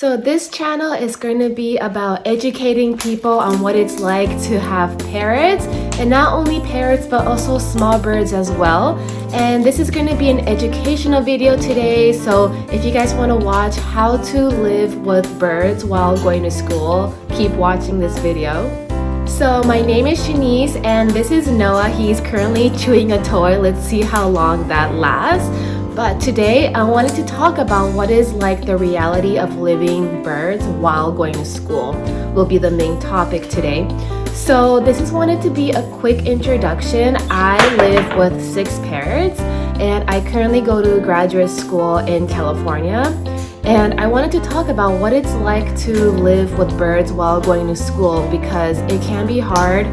So this channel is going to be about educating people on what it's like to have parrots, and not only parrots but also small birds as well. And this is going to be an educational video today, so if you guys want to watch how to live with birds while going to school, keep watching this video. So my name is Shanice and this is Noah. He's currently chewing a toy. Let's see how long that lasts. But today I wanted to talk about what is like the reality of living birds while going to school will be the main topic today. So this is wanted to be a quick introduction. I live with 6 parrots and I currently go to graduate school in California. And I wanted to talk about what it's like to live with birds while going to school, because it can be hard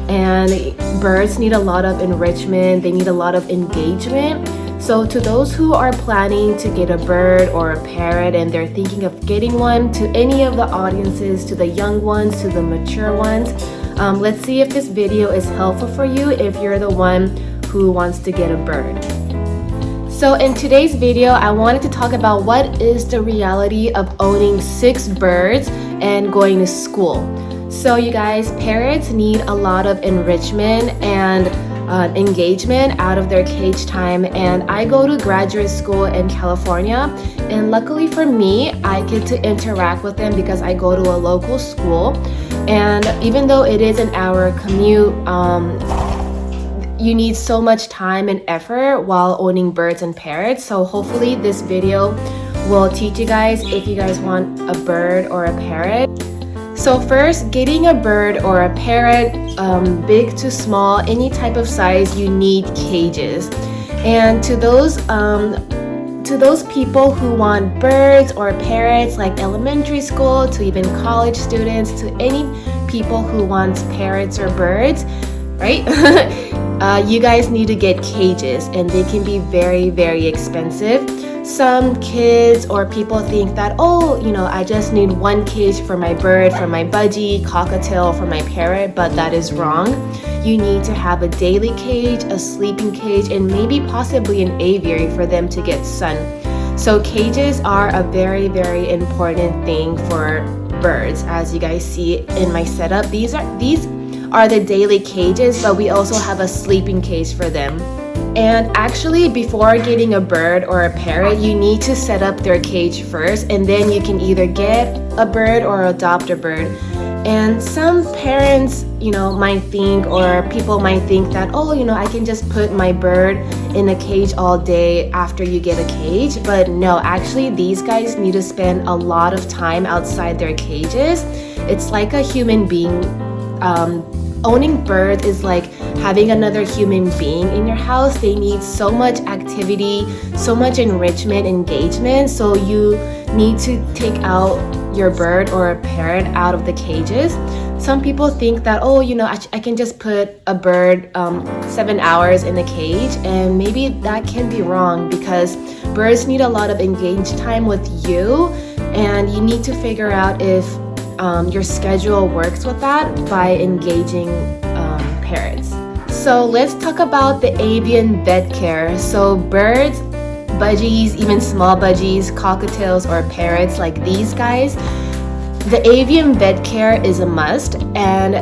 and birds need a lot of enrichment, they need a lot of engagement. So to those who are planning to get a bird or a parrot and they're thinking of getting one, to any of the audiences, to the young ones, to the mature ones, let's see if this video is helpful for you if you're the one who wants to get a bird. So in today's video, I wanted to talk about what is the reality of owning 6 birds and going to school. So you guys, parrots need a lot of enrichment and engagement out of their cage time, and I go to graduate school in California, and luckily for me I get to interact with them because I go to a local school. And even though it is an hour commute, you need so much time and effort while owning birds and parrots. So hopefully this video will teach you guys if you guys want a bird or a parrot. So first, getting a bird or a parrot, big to small, any type of size, you need cages. And to those people who want birds or parrots, like elementary school to even college students, to any people who want parrots or birds, right? You guys need to get cages, and they can be very, very expensive. Some kids or people think that, oh, I just need one cage for my bird, for my budgie, cockatiel, for my parrot, but that is wrong. You need to have a daily cage, a sleeping cage, and maybe possibly an aviary for them to get sun. So cages are a very, very important thing for birds. As you guys see in my setup, these are the daily cages, but we also have a sleeping cage for them. And actually, before getting a bird or a parrot, you need to set up their cage first, and then you can either get a bird or adopt a bird. And some parents, might think, or people might think that, oh, I can just put my bird in a cage all day after you get a cage. But no, actually, these guys need to spend a lot of time outside their cages. It's like a human being. Owning birds is like having another human being in your house. They need so much activity, so much enrichment, engagement. So you need to take out your bird or a parrot out of the cages. Some people think that, oh, I can just put a bird 7 hours in a cage, and maybe that can be wrong, because birds need a lot of engaged time with you, and you need to figure out if your schedule works with that by engaging parrots. So let's talk about the avian vet care. So birds, budgies, even small budgies, cockatiels, or parrots like these guys, the avian vet care is a must. And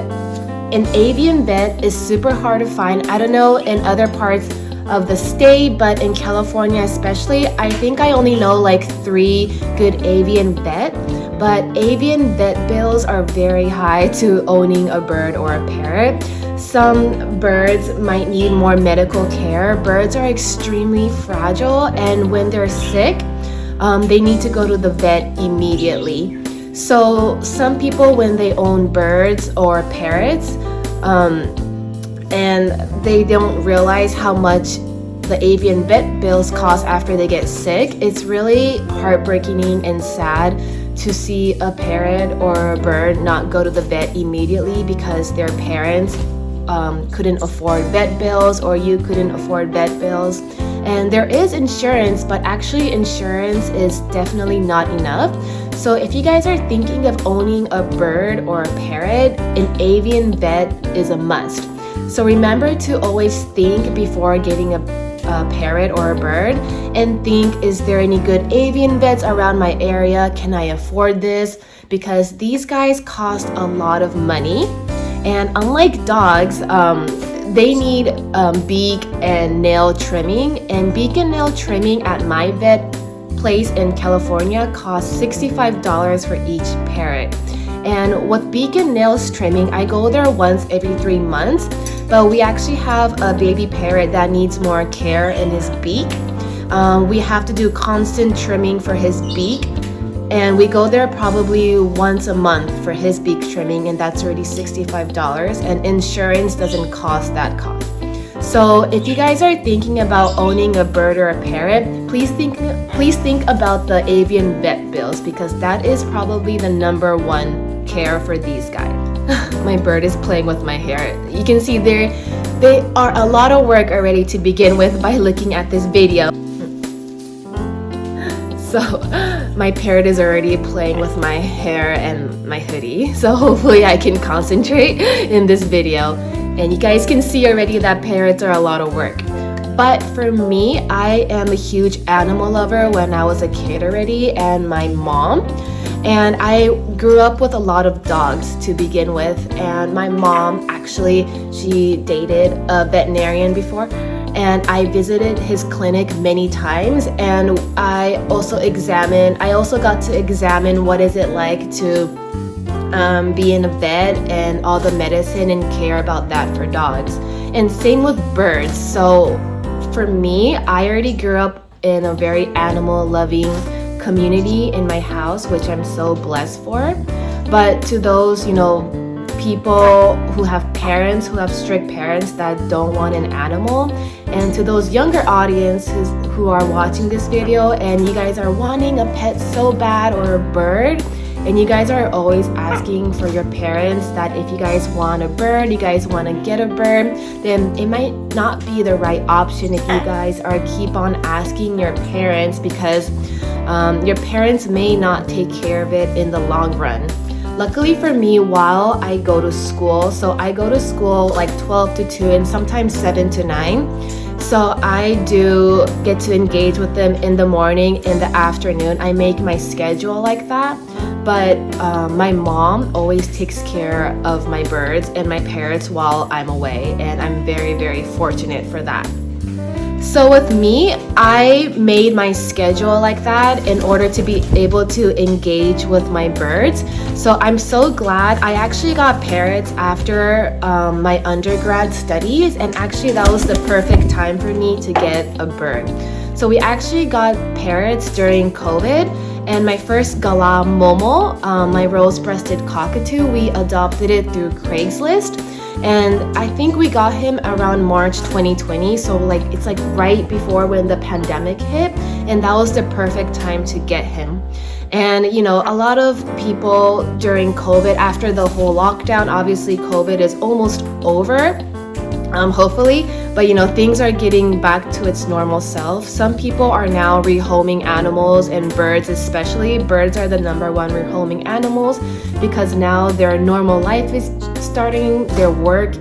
an avian vet is super hard to find. I don't know in other parts of the state, but in California especially, I think I only know like 3 good avian vet. But avian vet bills are very high to owning a bird or a parrot. Some birds might need more medical care. Birds are extremely fragile, and when they're sick, they need to go to the vet immediately. So some people, when they own birds or parrots, and they don't realize how much the avian vet bills cost after they get sick, it's really heartbreaking and sad to see a parrot or a bird not go to the vet immediately because their parents couldn't afford vet bills, or you couldn't afford vet bills. And there is insurance, but actually insurance is definitely not enough. So if you guys are thinking of owning a bird or a parrot, an avian vet is a must. So remember to always think before getting a a parrot or a bird and think, is there any good avian vets around my area? Can I afford this? Because these guys cost a lot of money, and unlike dogs, they need beak and nail trimming, and beak and nail trimming at my vet place in California costs $65 for each parrot. And with beak and nails trimming, I go there once every 3 months, but we actually have a baby parrot that needs more care in his beak. We have to do constant trimming for his beak, and we go there probably once a month for his beak trimming, and that's already $65, and insurance doesn't cost that cost. So if you guys are thinking about owning a bird or a parrot, please think about the avian vet bills, because that is probably the #1 care for these guys. My bird is playing with my hair. You can see they are a lot of work already to begin with by looking at this video. So my parrot is already playing with my hair and my hoodie, so hopefully I can concentrate in this video. And you guys can see already that parrots are a lot of work. But for me, I am a huge animal lover when I was a kid already, and my mom. And I grew up with a lot of dogs to begin with, and my mom actually, she dated a veterinarian before, and I visited his clinic many times, and I also got to examine what is it like to be in a vet and all the medicine and care about that for dogs. And same with birds. So for me, I already grew up in a very animal loving community in my house, which I'm so blessed for. But to those, people who have parents, who have strict parents that don't want an animal, and to those younger audiences who are watching this video and you guys are wanting a pet so bad, or a bird, and you guys are always asking for your parents that if you guys want a bird, you guys want to get a bird, then it might not be the right option if you guys keep on asking your parents, because your parents may not take care of it in the long run. Luckily for me, while I go to school, so I go to school like 12 to 2 and sometimes 7 to 9. So I do get to engage with them in the morning, in the afternoon. I make my schedule like that. But my mom always takes care of my birds and my parrots while I'm away, and I'm very, very fortunate for that. So with me, I made my schedule like that in order to be able to engage with my birds. So I'm so glad I actually got parrots after my undergrad studies, and actually that was the perfect time for me to get a bird. So we actually got parrots during COVID, and my first gala, Momo, my rose-breasted cockatoo, we adopted it through Craigslist. And I think we got him around March 2020, so it's right before when the pandemic hit, and that was the perfect time to get him. And a lot of people during COVID, after the whole lockdown, obviously COVID is almost over, hopefully, but things are getting back to its normal self. Some people are now rehoming animals, and birds especially. Birds are the #1 rehoming animals, because now their normal life is starting, their work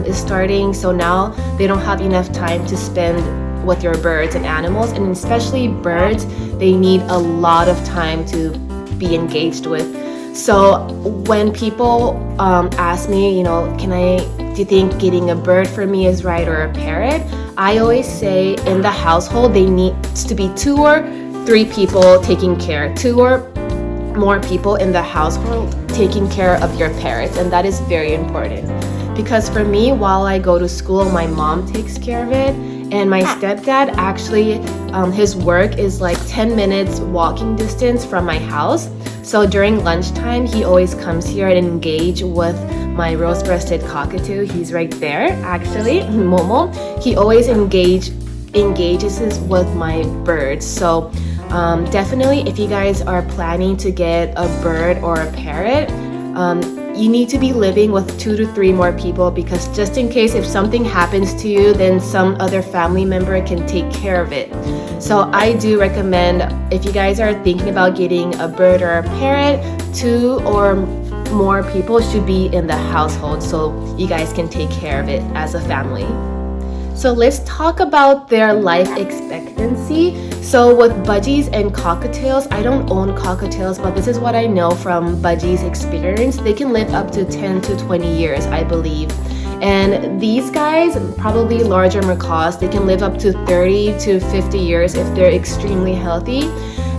is starting, so now they don't have enough time to spend with your birds and animals. And especially birds, they need a lot of time to be engaged with. So when people ask me, do you think getting a bird for me is right, or a parrot? I always say in the household, there needs to be 2 or 3 people taking care, 2 or more people in the household taking care of your parrots, and that is very important. Because for me, while I go to school, my mom takes care of it, and my stepdad actually, his work is like 10 minutes walking distance from my house. So during lunchtime, he always comes here and engage with my rose-breasted cockatoo. He's right there, actually, Momo. He always engages with my birds. So definitely, if you guys are planning to get a bird or a parrot, you need to be living with 2 to 3 more people, because just in case if something happens to you, then some other family member can take care of it. So I do recommend, if you guys are thinking about getting a bird or a parrot, 2 or more people should be in the household so you guys can take care of it as a family. So let's talk about their life expectancy. So with budgies and cockatiels, I don't own cockatiels, but this is what I know from budgies experience. They can live up to 10 to 20 years, I believe. And these guys, probably larger macaws, they can live up to 30 to 50 years if they're extremely healthy.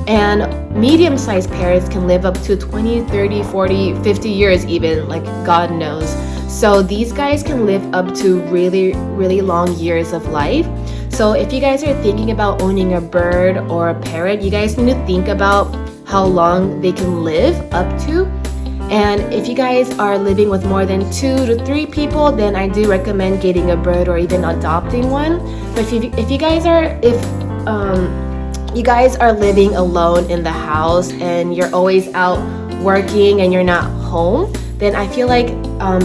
And medium-sized parrots can live up to 20, 30, 40, 50 years even, like God knows. So these guys can live up to really, really long years of life. So if you guys are thinking about owning a bird or a parrot, you guys need to think about how long they can live up to. And if you guys are living with more than 2 to 3 people, then I do recommend getting a bird or even adopting one. But if you guys are living alone in the house and you're always out working and you're not home, then I feel like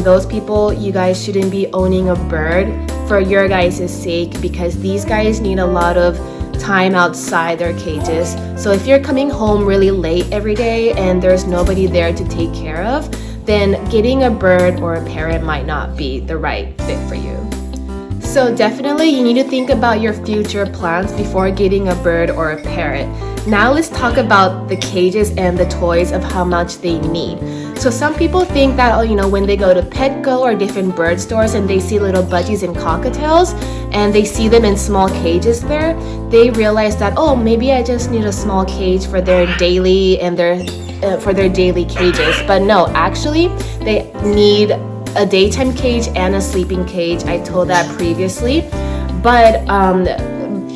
those people, you guys shouldn't be owning a bird for your guys' sake, because these guys need a lot of time outside their cages. So if you're coming home really late every day and there's nobody there to take care of, then getting a bird or a parrot might not be the right fit for you. So definitely you need to think about your future plans before getting a bird or a parrot. Now let's talk about the cages and the toys of how much they need. So some people think that, when they go to Petco or different bird stores and they see little budgies and cockatiels and they see them in small cages there, they realize that, maybe I just need a small cage for their daily cages. But no, actually they need a daytime cage and a sleeping cage. I told that previously. But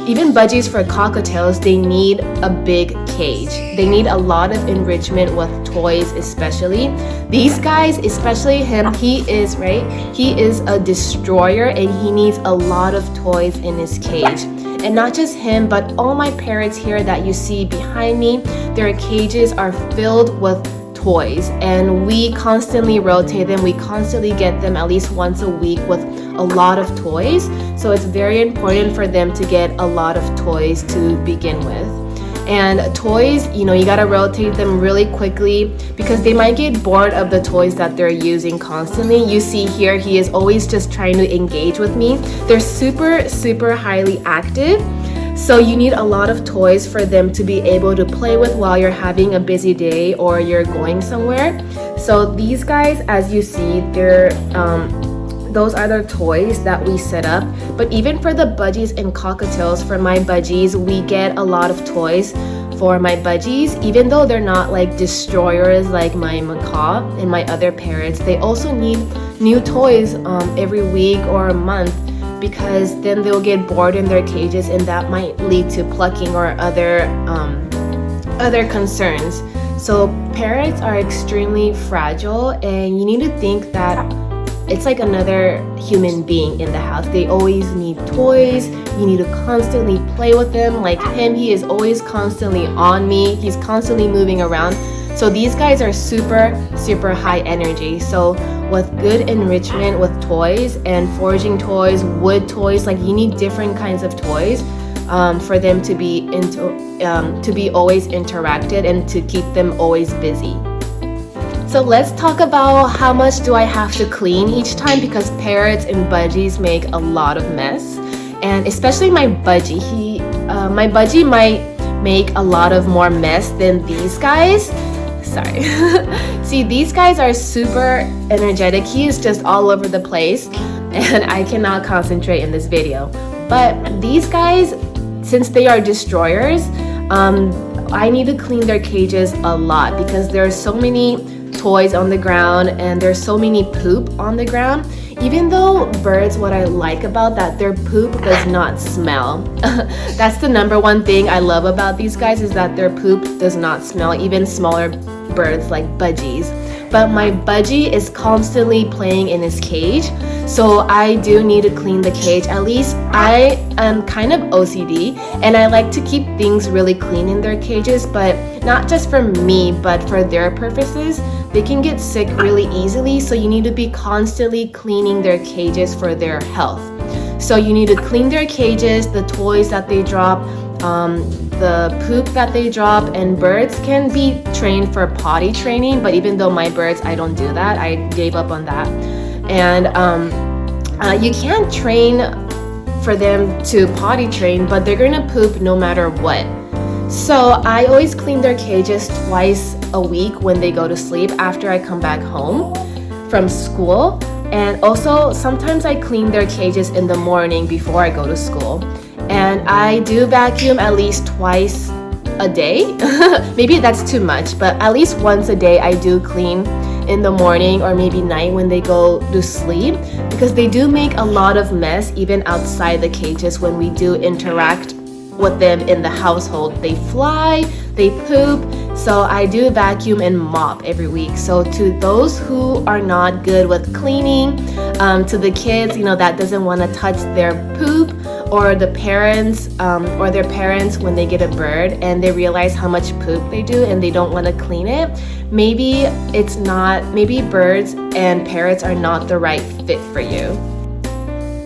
even budgies for cockatiels, they need a big cage. They need a lot of enrichment with toys, especially. These guys, especially him, he is a destroyer and he needs a lot of toys in his cage. And not just him, but all my parrots here that you see behind me, their cages are filled with toys, and we constantly rotate them. We constantly get them at least once a week with a lot of toys. So it's very important for them to get a lot of toys to begin with. And toys, you gotta rotate them really quickly because they might get bored of the toys that they're using constantly. You see here, he is always just trying to engage with me. They're super, super highly active. So you need a lot of toys for them to be able to play with while you're having a busy day or you're going somewhere. So these guys, as you see, those are the toys that we set up. But even for the budgies and cockatiels, for my budgies, we get a lot of toys for my budgies. Even though they're not like destroyers like my macaw and my other parrots, they also need new toys every week or a month, because then they'll get bored in their cages and that might lead to plucking or other concerns. So parrots are extremely fragile, and you need to think that it's like another human being in the house. They always need toys. You need to constantly play with them. Like him, he is always constantly on me. He's constantly moving around. So these guys are super, super high energy. So with good enrichment with toys and foraging toys, wood toys, like you need different kinds of toys for them to be always interacted and to keep them always busy. So let's talk about how much do I have to clean each time, because parrots and budgies make a lot of mess. And especially my budgie, my budgie might make a lot of more mess than these guys. Sorry. See, these guys are super energetic. He is just all over the place and I cannot concentrate in this video. But these guys, since they are destroyers, I need to clean their cages a lot because there are so many toys on the ground and there's so many poop on the ground. Even though birds, what I like about that, their poop does not smell. That's the number one thing I love about these guys, is that their poop does not smell, even smaller birds like budgies. But my budgie is constantly playing in his cage, so I do need to clean the cage. At least I am kind of OCD and I like to keep things really clean in their cages, but not just for me, but for their purposes. They can get sick really easily, so you need to be constantly cleaning their cages for their health. So you need to clean their cages, the toys that they drop, the poop that they drop. And birds can be trained for potty training, but even though my birds, I don't do that. I gave up on that. And you can't train for them to potty train, but they're gonna poop no matter what. So I always clean their cages twice a week when they go to sleep after I come back home from school. And also sometimes I clean their cages in the morning before I go to school. And I do vacuum at least twice a day. Maybe that's too much, but at least once a day I do clean in the morning or maybe night when they go to sleep, because they do make a lot of mess even outside the cages when we do interact with them in the household. They fly, they poop, so I do vacuum and mop every week. So to those who are not good with cleaning, to the kids, that doesn't want to touch their poop, or the parents or their parents when they get a bird and they realize how much poop they do and they don't want to clean it, maybe birds and parrots are not the right fit for you.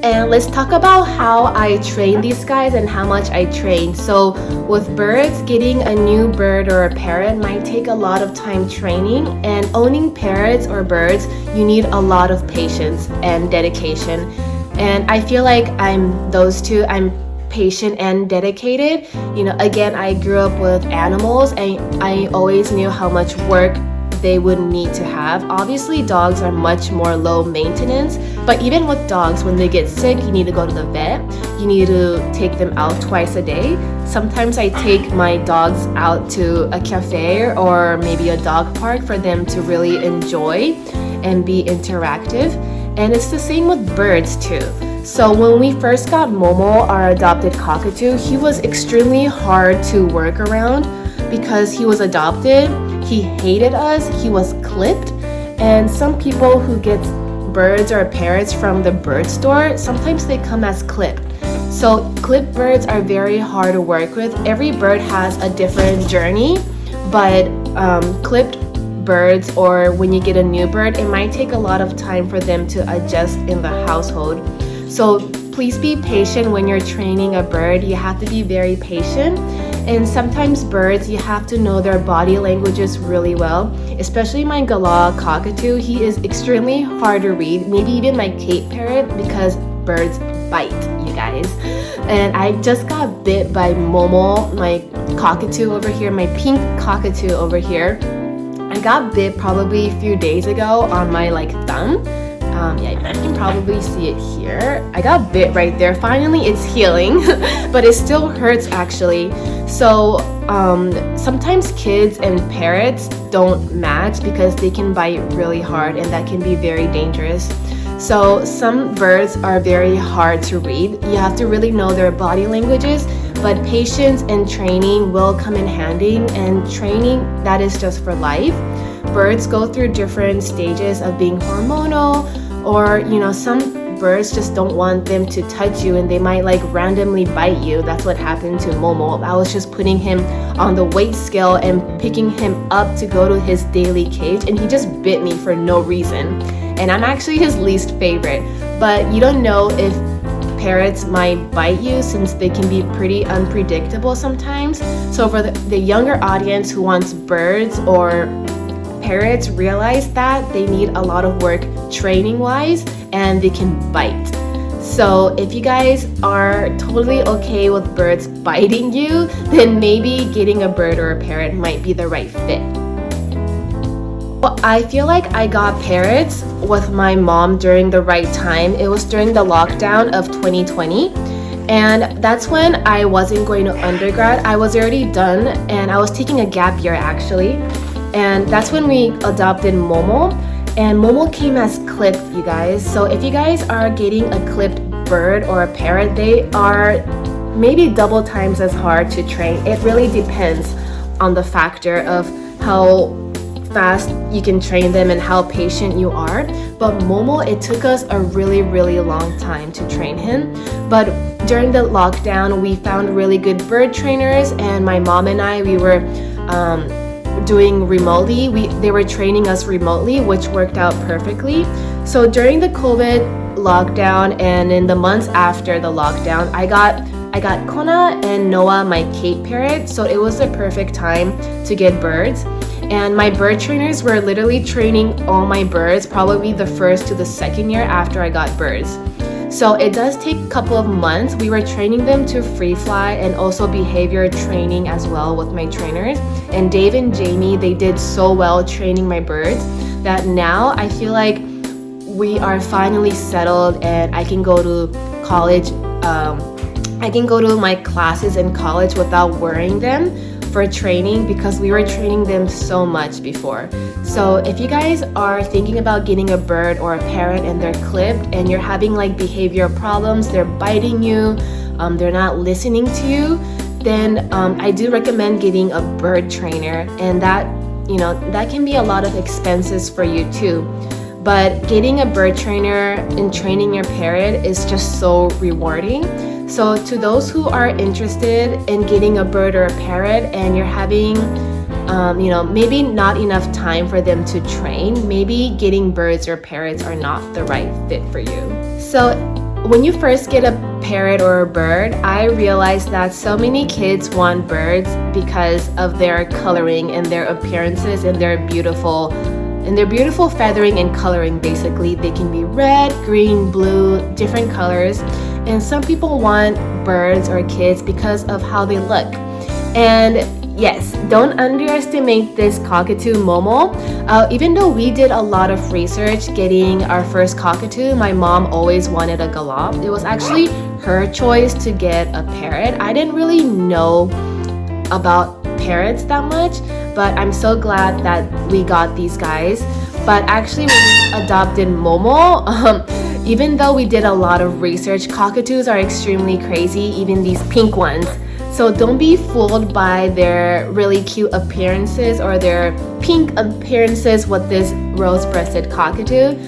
And let's talk about how I train these guys and how much I train. So with birds, getting a new bird or a parrot might take a lot of time training, and owning parrots or birds, you need a lot of patience and dedication. And I feel like I'm those two. I'm patient and dedicated. Again, I grew up with animals and I always knew how much work they would need to have. Obviously, dogs are much more low maintenance, but even with dogs, when they get sick, you need to go to the vet. You need to take them out twice a day. Sometimes I take my dogs out to a cafe or maybe a dog park for them to really enjoy and be interactive. And it's the same with birds too. So when we first got Momo, our adopted cockatoo, he was extremely hard to work around because he was adopted. He hated us, he was clipped, and some people who get birds or parrots from the bird store, sometimes they come as clipped. So clipped birds are very hard to work with. Every bird has a different journey, but clipped birds, or when you get a new bird, it might take a lot of time for them to adjust in the household. So please be patient when you're training a bird. You have to be very patient. And sometimes birds, you have to know their body languages really well, especially my Gala cockatoo. He is extremely hard to read, maybe even my Cape parrot, because birds bite, you guys. And I just got bit by Momo, my cockatoo over here, my pink cockatoo over here. I got bit probably a few days ago on my thumb. You can probably see it here. I got bit right there. Finally, it's healing, but it still hurts actually. So sometimes kids and parrots don't match because they can bite really hard, and that can be very dangerous. So some birds are very hard to read. You have to really know their body languages, but patience and training will come in handy, and training, that is just for life. Birds go through different stages of being hormonal, or some birds just don't want them to touch you and they might randomly bite you. That's what happened to Momo. I was just putting him on the weight scale and picking him up to go to his daily cage, and he just bit me for no reason. And I'm actually his least favorite, but you don't know if parrots might bite you since they can be pretty unpredictable sometimes. So for the younger audience who wants birds or parrots, realize that they need a lot of work training wise and they can bite. So if you guys are totally okay with birds biting you, then maybe getting a bird or a parrot might be the right fit. Well, I feel like I got parrots with my mom during the right time. It was during the lockdown of 2020. And that's when I wasn't going to undergrad. I was already done and I was taking a gap year actually. And that's when we adopted Momo. And Momo came as clipped, you guys. So if you guys are getting a clipped bird or a parrot, they are maybe double times as hard to train. It really depends on the factor of how fast you can train them and how patient you are. But Momo, it took us a really, really long time to train him. But during the lockdown, we found really good bird trainers, and my mom and I, we were doing remotely. They were training us remotely, which worked out perfectly. So during the COVID lockdown and in the months after the lockdown, I got Kona and Noah, my Cape parrot. So it was the perfect time to get birds. And my bird trainers were literally training all my birds, probably the first to the second year after I got birds. So it does take a couple of months. We were training them to free fly and also behavior training as well with my trainers. And Dave and Jamie, they did so well training my birds that now I feel like we are finally settled and I can go to college. I can go to my classes in college without worrying them for training because we were training them so much before. So if you guys are thinking about getting a bird or a parrot and they're clipped and you're having like behavior problems, they're biting you, they're not listening to you, then I do recommend getting a bird trainer, and that can be a lot of expenses for you too. But getting a bird trainer and training your parrot is just so rewarding. So to those who are interested in getting a bird or a parrot and you're having, maybe not enough time for them to train, maybe getting birds or parrots are not the right fit for you. So when you first get a parrot or a bird, I realized that so many kids want birds because of their coloring and their appearances and their beautiful feathering and coloring. Basically, they can be red, green, blue, different colors. And some people want birds or kids because of how they look. And yes, don't underestimate this cockatoo, Momo. Even though we did a lot of research getting our first cockatoo, my mom always wanted a galop. It was actually her choice to get a parrot. I didn't really know about parrots that much, but I'm so glad that we got these guys. But actually, when we adopted Momo, even though we did a lot of research, cockatoos are extremely crazy, even these pink ones. So don't be fooled by their really cute appearances or their pink appearances with this rose-breasted cockatoo.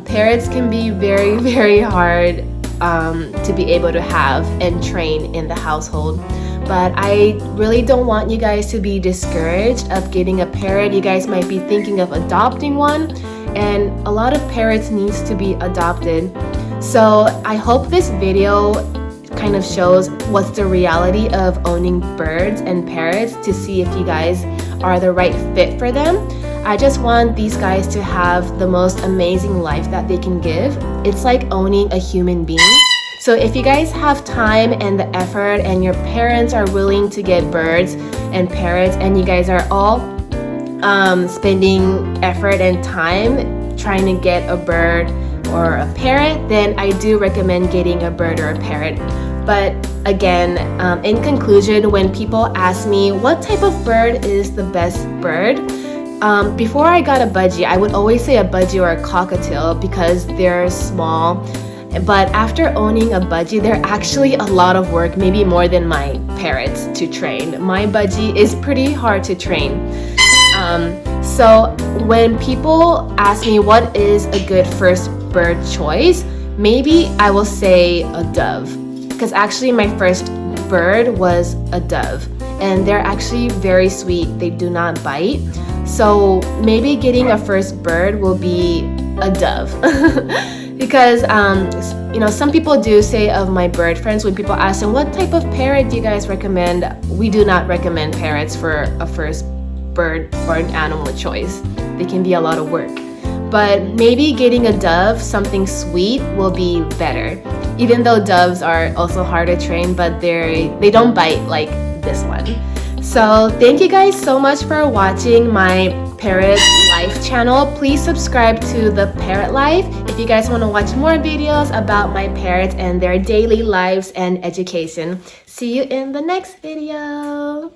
Parrots can be very, very hard to be able to have and train in the household. But I really don't want you guys to be discouraged of getting a parrot. You guys might be thinking of adopting one, and a lot of parrots needs to be adopted. So I hope this video kind of shows what's the reality of owning birds and parrots to see if you guys are the right fit for them. I just want these guys to have the most amazing life that they can give. It's like owning a human being. So if you guys have time and the effort and your parents are willing to get birds and parrots and you guys are all spending effort and time trying to get a bird or a parrot, then I do recommend getting a bird or a parrot. But again, in conclusion, when people ask me what type of bird is the best bird, before I got a budgie, I would always say a budgie or a cockatiel because they're small. But after owning a budgie, they're actually a lot of work, maybe more than my parrots to train. My budgie is pretty hard to train. So when people ask me what is a good first bird choice, maybe I will say a dove. Because actually my first bird was a dove. And they're actually very sweet. They do not bite. So maybe getting a first bird will be a dove. Because some people do say of my bird friends, when people ask them what type of parrot do you guys recommend, we do not recommend parrots for a first bird or an animal choice. They can be a lot of work. But maybe getting a dove, something sweet, will be better. Even though doves are also hard to train, but they don't bite like this one. So thank you guys so much for watching my Parrot Life channel. Please subscribe to the Parrot Life if you guys want to watch more videos about my parrots and their daily lives and education. See you in the next video.